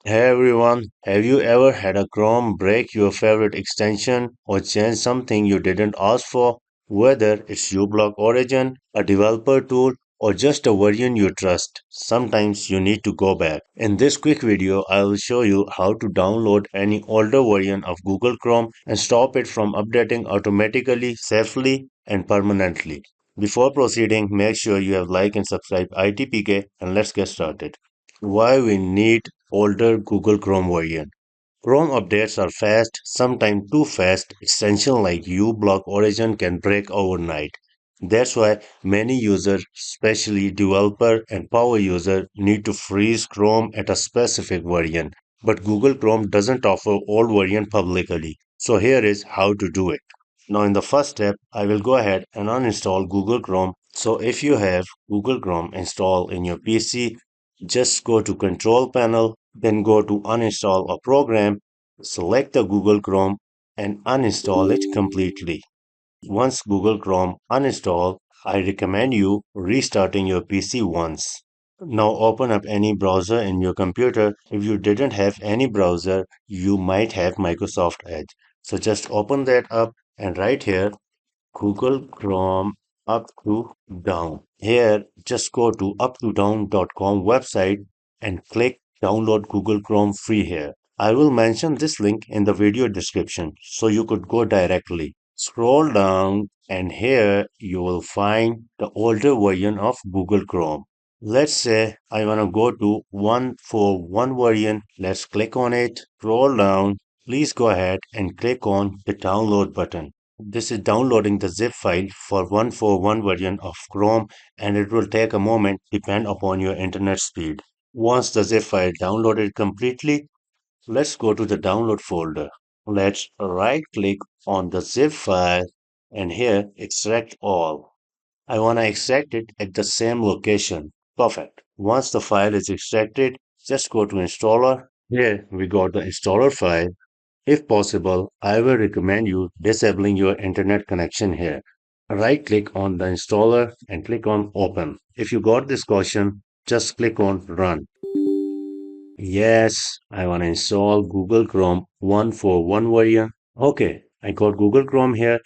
Hey everyone, have you ever had a Chrome break your favorite extension or change something you didn't ask for? Whether it's Ublock Origin, a developer tool, or just a version you trust, sometimes you need to go back. In this quick video, I will show you how to download any older version of Google Chrome and stop it from updating automatically, safely, and permanently. Before proceeding, make sure you have like and subscribe ITPK and let's get started. Why we need older Google Chrome version. Chrome updates are fast, sometimes too fast. Extensions like uBlock Origin can break overnight. That's why many users, especially developer and power users, need to freeze Chrome at a specific version. But Google Chrome doesn't offer old version publicly. So here is how to do it. Now in the first step, I will go ahead and uninstall Google Chrome. So if you have Google Chrome installed in your PC, just go to Control Panel, then go to Uninstall a program, select the Google Chrome and uninstall it completely. Once Google Chrome uninstalled, I recommend you restarting your PC once. Now open up any browser in your computer. If you didn't have any browser, you might have Microsoft Edge. So just open that up and right here Google Chrome up to down. Here, just go to uptodown.com website and click download Google Chrome free here. I will mention this link in the video description so you could go directly. Scroll down and here you will find the older version of Google Chrome. Let's say I want to go to 141 version. Let's click on it. Scroll down. Please go ahead and click on the download button. This is downloading the zip file for 141 version of Chrome and it will take a moment depend upon your internet speed. Once the zip file downloaded completely, let's go to the download folder. Let's right click on the zip file and here extract all. I want to extract it at the same location. Perfect. Once the file is extracted, just go to installer. Here we got the installer file. If possible, I will recommend you disabling your internet connection here. Right click on the installer and click on open. If you got this caution, just click on run. Yes, I want to install Google Chrome 141 version. Okay, I got Google Chrome here.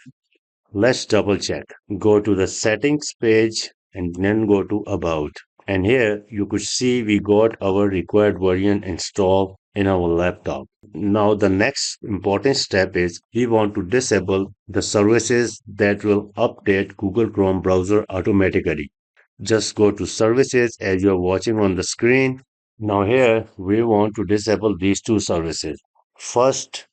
Let's double check. Go to the settings page and then go to about. And here you could see we got our required version installed in our laptop. Now the next important step is we want to disable the services that will update Google Chrome browser automatically. Just go to services as you're watching on the screen. Now here we want to disable these two services. First,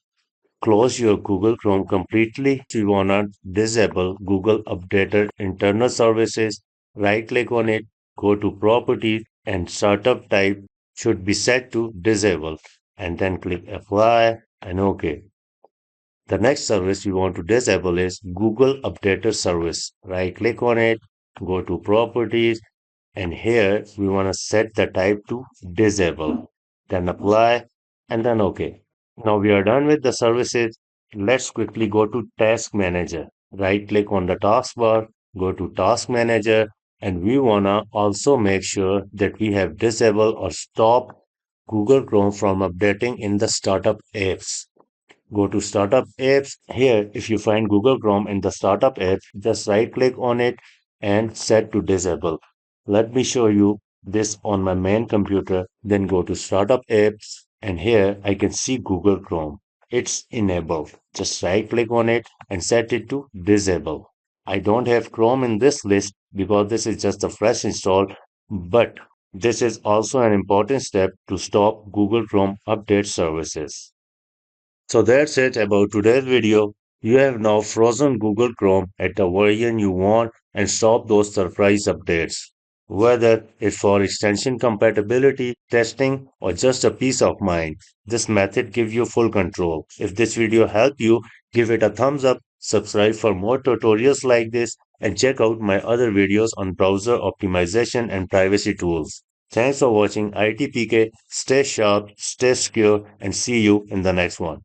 close your Google Chrome completely. You wanna disable Google Updater internal services. Right click on it, go to properties and startup type should be set to disable and then click apply and OK. The next service we want to disable is Google Updater service. Right click on it, go to properties and here we want to set the type to disable. Then apply and then OK. Now we are done with the services. Let's quickly go to Task Manager. Right click on the taskbar, go to Task Manager, and we want to also make sure that we have disabled or stopped Google Chrome from updating in the startup apps. Go to Startup Apps. Here, if you find Google Chrome in the Startup Apps, just right click on it and set to disable. Let me show you this on my main computer. Then go to Startup Apps and here I can see Google Chrome. It's enabled. Just right click on it and set it to disable. I don't have Chrome in this list because this is just a fresh install, but this is also an important step to stop Google Chrome update services. So that's it about today's video. You have now frozen Google Chrome at the version you want and stop those surprise updates. Whether it's for extension compatibility, testing, or just a peace of mind, this method gives you full control. If this video helped you, give it a thumbs up, subscribe for more tutorials like this, and check out my other videos on browser optimization and privacy tools. Thanks for watching ITPK. Stay sharp, stay secure, and see you in the next one.